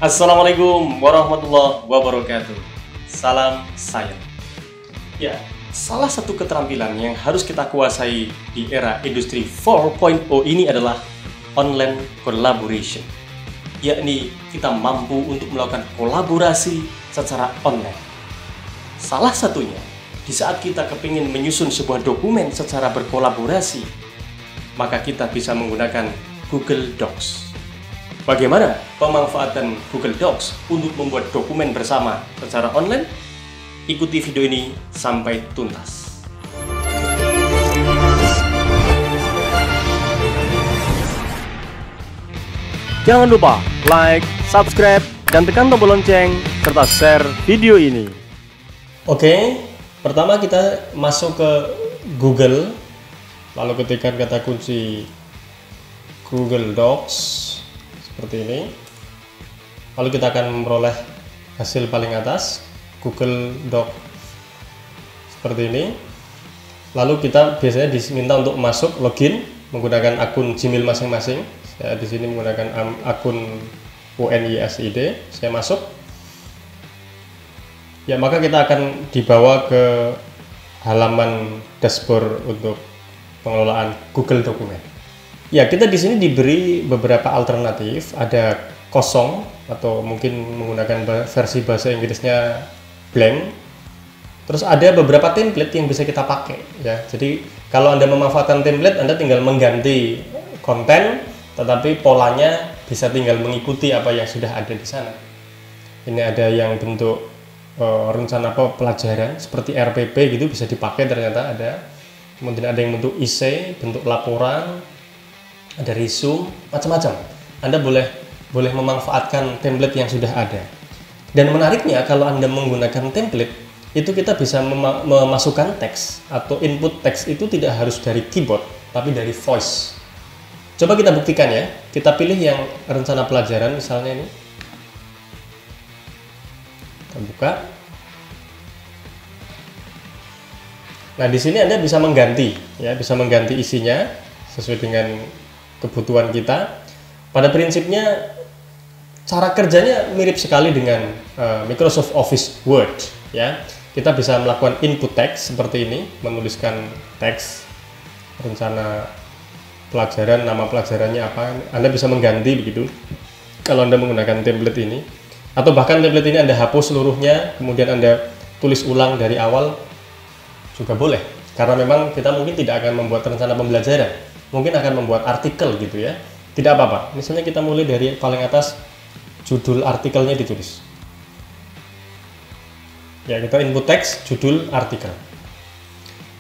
Assalamualaikum warahmatullahi wabarakatuh. Salam sayang. Ya, salah satu keterampilan yang harus kita kuasai di era industri 4.0 ini adalah online collaboration. Yakni kita mampu untuk melakukan kolaborasi secara online. Salah satunya, di saat kita kepingin menyusun sebuah dokumen secara berkolaborasi, maka kita bisa menggunakan Google Docs. Bagaimana pemanfaatan Google Docs untuk membuat dokumen bersama secara online? Ikuti video ini sampai tuntas. Jangan lupa like, subscribe, dan tekan tombol lonceng serta share video ini. Oke, pertama kita masuk ke Google, lalu ketikkan kata kunci Google Docs seperti ini. Lalu kita akan memperoleh hasil paling atas, Google Doc seperti ini. Lalu kita biasanya diminta untuk masuk login menggunakan akun Gmail masing-masing. Saya di sini menggunakan akun UNISID. Saya masuk. Ya, maka kita akan dibawa ke halaman dashboard untuk pengelolaan Google Dokumen. Ya, kita di sini diberi beberapa alternatif. Ada kosong atau mungkin menggunakan versi bahasa Inggrisnya blank. Terus ada beberapa template yang bisa kita pakai ya. Jadi kalau Anda memanfaatkan template, Anda tinggal mengganti konten, tetapi polanya bisa tinggal mengikuti apa yang sudah ada di sana. Ini ada yang bentuk rencana pelajaran seperti RPP gitu, bisa dipakai ternyata ada. Kemudian ada yang bentuk IC, bentuk laporan, ada resume, macam-macam. Anda boleh memanfaatkan template yang sudah ada. Dan menariknya kalau Anda menggunakan template, itu kita bisa memasukkan teks atau input teks itu tidak harus dari keyboard, tapi dari voice. Coba kita buktikan ya. Kita pilih yang rencana pelajaran misalnya ini. Kita buka. Nah, di sini Anda bisa mengganti ya, bisa mengganti isinya sesuai dengan kebutuhan kita. Pada prinsipnya cara kerjanya mirip sekali dengan Microsoft Office Word ya. Kita bisa melakukan input teks seperti ini, menuliskan teks rencana pelajaran, nama pelajarannya apa. Anda bisa mengganti begitu kalau Anda menggunakan template ini, atau bahkan template ini Anda hapus seluruhnya, kemudian Anda tulis ulang dari awal juga boleh, karena memang kita mungkin tidak akan membuat rencana pembelajaran, mungkin akan membuat artikel gitu ya. Tidak apa-apa, misalnya kita mulai dari paling atas, judul artikelnya ditulis ya. Kita input teks, judul artikel.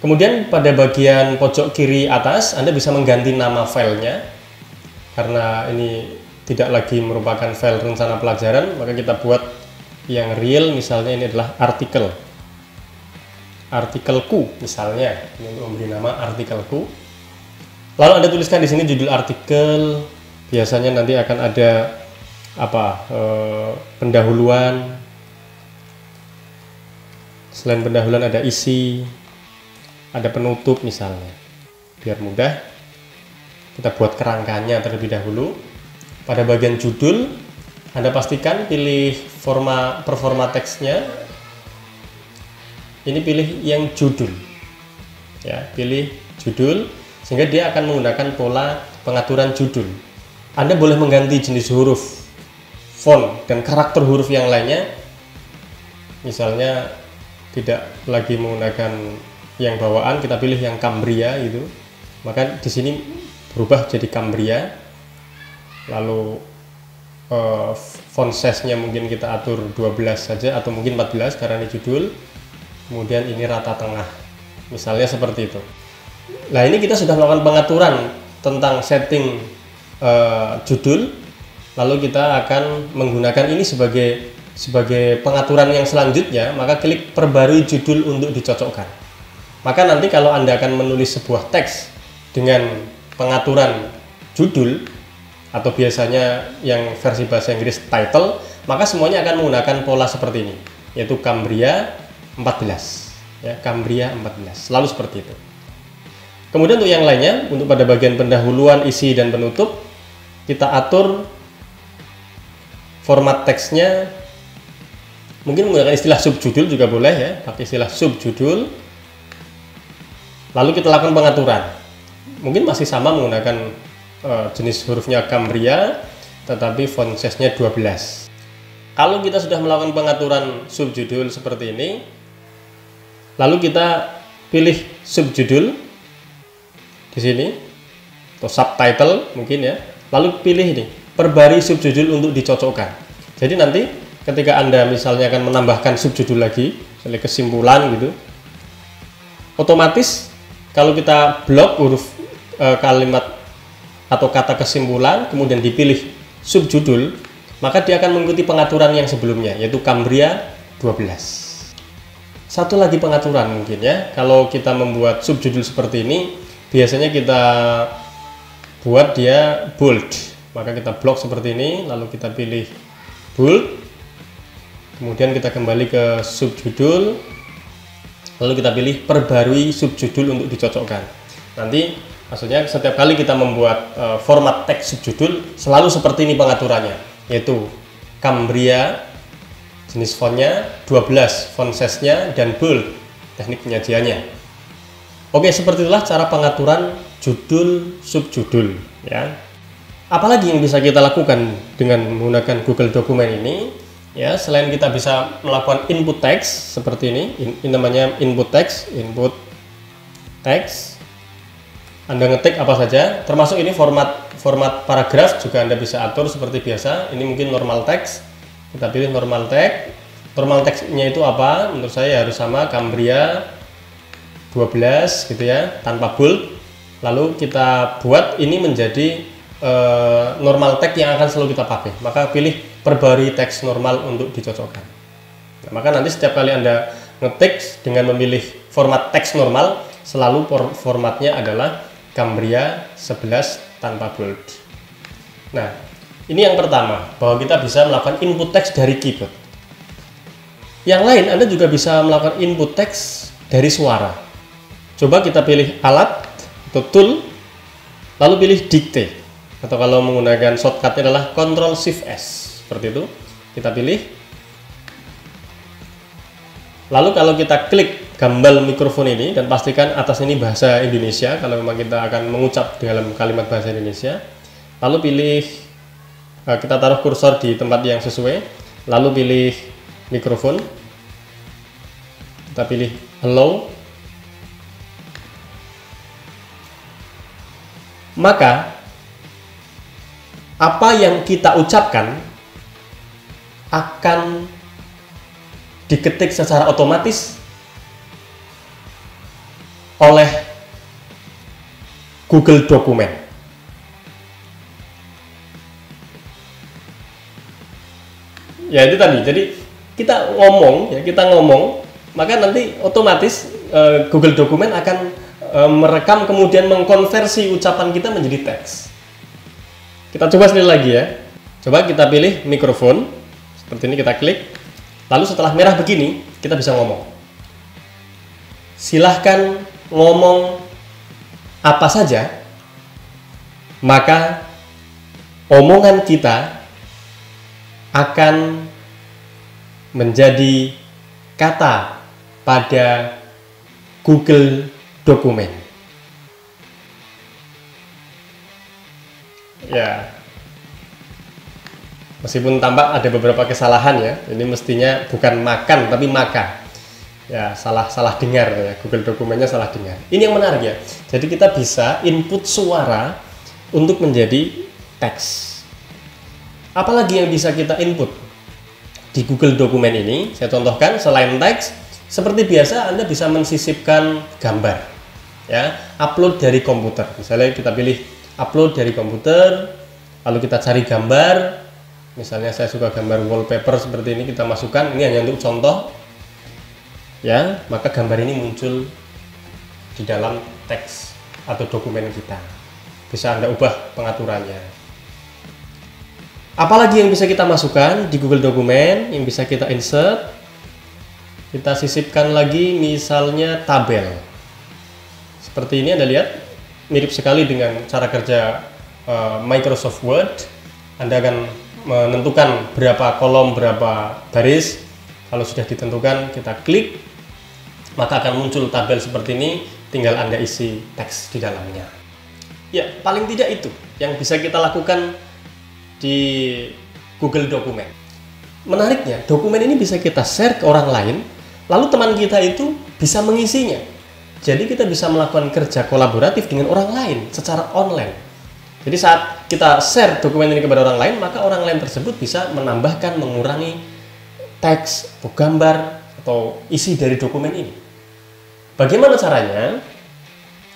Kemudian pada bagian pojok kiri atas Anda bisa mengganti nama filenya, karena ini tidak lagi merupakan file rencana pelajaran, maka kita buat yang real. Misalnya ini adalah artikelku misalnya, ini untuk memberi nama artikelku. Lalu Anda tuliskan di sini judul artikel. Biasanya nanti akan ada pendahuluan. Selain pendahuluan ada isi, ada penutup misalnya. Biar mudah, kita buat kerangkanya terlebih dahulu. Pada bagian judul, Anda pastikan pilih performa teksnya. Ini pilih yang judul. Ya, pilih judul, sehingga dia akan menggunakan pola pengaturan judul. Anda boleh mengganti jenis huruf, font, dan karakter huruf yang lainnya. Misalnya tidak lagi menggunakan yang bawaan, kita pilih yang Cambria gitu. Maka di sini berubah jadi Cambria. Lalu font size-nya mungkin kita atur 12 saja atau mungkin 14 karena ini judul. Kemudian ini rata tengah. Misalnya seperti itu. Nah, ini kita sudah melakukan pengaturan tentang setting judul, lalu kita akan menggunakan ini sebagai pengaturan yang selanjutnya. Maka klik perbarui judul untuk dicocokkan. Maka nanti kalau Anda akan menulis sebuah teks dengan pengaturan judul, atau biasanya yang versi bahasa Inggris title, maka semuanya akan menggunakan pola seperti ini, yaitu Cambria 14 ya, Cambria 14, selalu seperti itu. Kemudian untuk yang lainnya, untuk pada bagian pendahuluan, isi, dan penutup, kita atur format teksnya mungkin menggunakan istilah subjudul juga boleh ya, pakai istilah subjudul. Lalu kita lakukan pengaturan. Mungkin masih sama menggunakan jenis hurufnya Cambria, tetapi font size-nya 12. Kalau kita sudah melakukan pengaturan subjudul seperti ini, lalu kita pilih subjudul di sini atau subtitle mungkin ya. Lalu pilih ini, perbarui subjudul untuk dicocokkan. Jadi nanti ketika Anda misalnya akan menambahkan subjudul lagi, misalnya kesimpulan gitu, otomatis kalau kita blok huruf kalimat atau kata kesimpulan kemudian dipilih subjudul, maka dia akan mengikuti pengaturan yang sebelumnya, yaitu Cambria 12. Satu lagi pengaturan mungkin ya, kalau kita membuat subjudul seperti ini, biasanya kita buat dia bold. Maka kita blok seperti ini, lalu kita pilih bold, kemudian kita kembali ke subjudul, lalu kita pilih perbarui subjudul untuk dicocokkan. Nanti maksudnya setiap kali kita membuat format teks subjudul selalu seperti ini pengaturannya, yaitu Cambria jenis fontnya, 12 font size-nya, dan bold teknik penyajiannya. Oke, seperti itulah cara pengaturan judul subjudul ya. Apalagi yang bisa kita lakukan dengan menggunakan Google Dokumen ini ya, selain kita bisa melakukan input teks seperti ini namanya input teks. Anda ngetik apa saja, termasuk ini format paragraf juga Anda bisa atur seperti biasa. Ini mungkin normal text, kita pilih normal text. Normal text-nya itu apa? Menurut saya harus sama Cambria 12 gitu ya, tanpa bold. Lalu kita buat ini menjadi normal text yang akan selalu kita pakai. Maka pilih perbarui teks normal untuk dicocokkan. Nah, maka nanti setiap kali Anda ngetik dengan memilih format teks normal, selalu formatnya adalah Cambria 11 tanpa bold. Nah, ini yang pertama, bahwa kita bisa melakukan input teks dari keyboard. Yang lain, Anda juga bisa melakukan input teks dari suara. Coba kita pilih alat atau tool, lalu pilih dictate. Atau kalau menggunakan shortcutnya adalah Ctrl+Shift+S. Seperti itu, kita pilih. Lalu kalau kita klik gambar mikrofon ini dan pastikan atas ini bahasa Indonesia kalau memang kita akan mengucap dalam kalimat bahasa Indonesia, lalu pilih, kita taruh kursor di tempat yang sesuai, lalu pilih mikrofon, kita pilih hello, maka apa yang kita ucapkan akan diketik secara otomatis oleh Google Dokumen. Ya itu tadi. Jadi kita ngomong, maka nanti otomatis Google Dokumen akan merekam kemudian mengkonversi ucapan kita menjadi teks. Kita coba sekali lagi ya. Coba kita pilih mikrofon seperti ini, kita klik. Lalu setelah merah begini, kita bisa ngomong. Silahkan ngomong apa saja, maka omongan kita akan menjadi kata pada Google Dokumen. Ya, meskipun tampak ada beberapa kesalahan ya, ini mestinya bukan makan tapi maka. Ya, salah dengar ya, Google Dokumennya salah dengar. Ini yang menarik ya. Jadi kita bisa input suara untuk menjadi teks. Apalagi yang bisa kita input di Google Dokumen ini? Saya contohkan, selain teks, seperti biasa Anda bisa mensisipkan gambar. Ya, upload dari komputer. Misalnya kita pilih upload dari komputer, lalu kita cari gambar. Misalnya saya suka gambar wallpaper seperti ini, kita masukkan. Ini hanya untuk contoh. Ya, maka gambar ini muncul di dalam teks atau dokumen kita. Bisa Anda ubah pengaturannya. Apalagi yang bisa kita masukkan di Google Dokumen, yang bisa kita insert? Kita sisipkan lagi misalnya tabel. Seperti ini Anda lihat, mirip sekali dengan cara kerja Microsoft Word. Anda akan menentukan berapa kolom, berapa baris. Kalau sudah ditentukan, kita klik, maka akan muncul tabel seperti ini, tinggal Anda isi teks di dalamnya. Ya, paling tidak itu yang bisa kita lakukan di Google Dokumen. Menariknya, dokumen ini bisa kita share ke orang lain, lalu teman kita itu bisa mengisinya. Jadi kita bisa melakukan kerja kolaboratif dengan orang lain secara online. Jadi saat kita share dokumen ini kepada orang lain, maka orang lain tersebut bisa menambahkan, mengurangi teks atau gambar atau isi dari dokumen ini. Bagaimana caranya?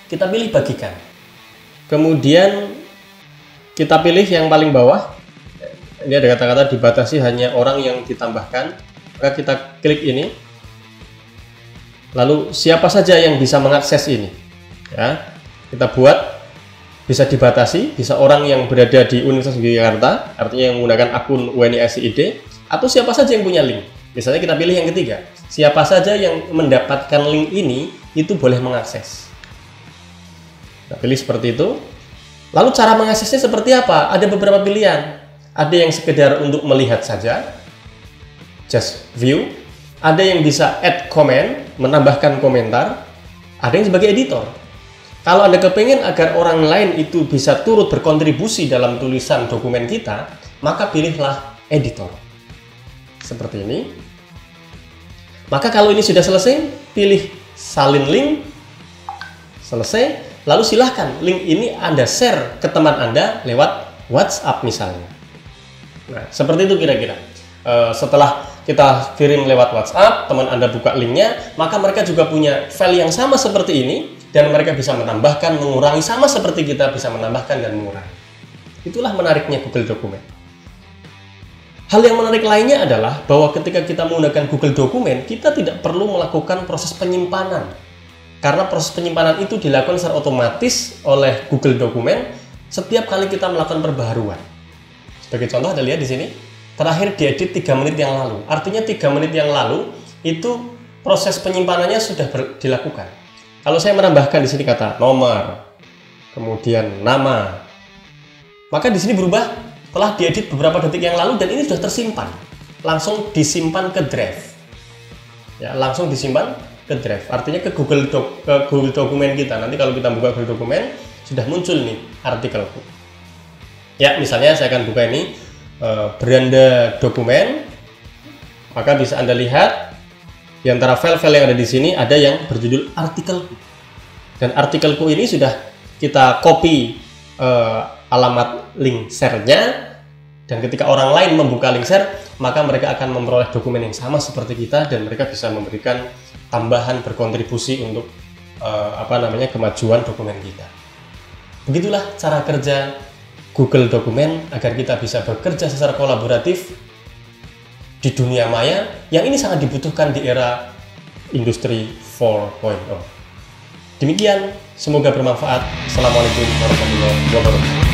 Kita pilih bagikan. Kemudian kita pilih yang paling bawah. Ini ada kata-kata dibatasi hanya orang yang ditambahkan. Maka kita klik ini. Lalu siapa saja yang bisa mengakses ini? Ya, kita buat bisa dibatasi, bisa orang yang berada di Universitas Yogyakarta, artinya yang menggunakan akun UNI SIID, atau siapa saja yang punya link. Misalnya kita pilih yang ketiga, siapa saja yang mendapatkan link ini itu boleh mengakses. Kita pilih seperti itu. Lalu cara mengaksesnya seperti apa? Ada beberapa pilihan. Ada yang sekedar untuk melihat saja, just view. Ada yang bisa add comment, menambahkan komentar. Ada yang sebagai editor. Kalau Anda kepengen agar orang lain itu bisa turut berkontribusi dalam tulisan dokumen kita, maka pilihlah editor. Seperti ini. Maka kalau ini sudah selesai, pilih salin link. Selesai. Lalu silahkan link ini Anda share ke teman Anda lewat WhatsApp misalnya. Nah, seperti itu kira-kira. Setelah kita kirim lewat WhatsApp, teman Anda buka linknya, maka mereka juga punya file yang sama seperti ini, dan mereka bisa menambahkan, mengurangi, sama seperti kita bisa menambahkan dan mengurangi. Itulah menariknya Google Dokumen. Hal yang menarik lainnya adalah bahwa ketika kita menggunakan Google Dokumen, kita tidak perlu melakukan proses penyimpanan. Karena proses penyimpanan itu dilakukan secara otomatis oleh Google Dokumen setiap kali kita melakukan perbaharuan. Sebagai contoh, Anda lihat di sini, terakhir diedit 3 menit yang lalu. Artinya 3 menit yang lalu itu proses penyimpanannya sudah dilakukan. Kalau saya menambahkan di sini kata nomor, kemudian nama, maka di sini berubah telah diedit beberapa detik yang lalu dan ini sudah tersimpan. Langsung disimpan ke drive. Ya, langsung disimpan ke drive. Artinya ke Google Dokumen kita. Nanti kalau kita buka Google Dokumen, sudah muncul nih artikelku. Ya, misalnya saya akan buka ini beranda dokumen. Maka bisa Anda lihat di antara file-file yang ada di sini ada yang berjudul artikelku. Dan artikelku ini sudah kita copy alamat link share-nya, dan ketika orang lain membuka link share, maka mereka akan memperoleh dokumen yang sama seperti kita dan mereka bisa memberikan tambahan, berkontribusi untuk kemajuan dokumen kita. Begitulah cara kerja Google Dokumen agar kita bisa bekerja secara kolaboratif di dunia maya yang ini sangat dibutuhkan di era industri 4.0. Demikian, semoga bermanfaat. Assalamualaikum warahmatullahi wabarakatuh.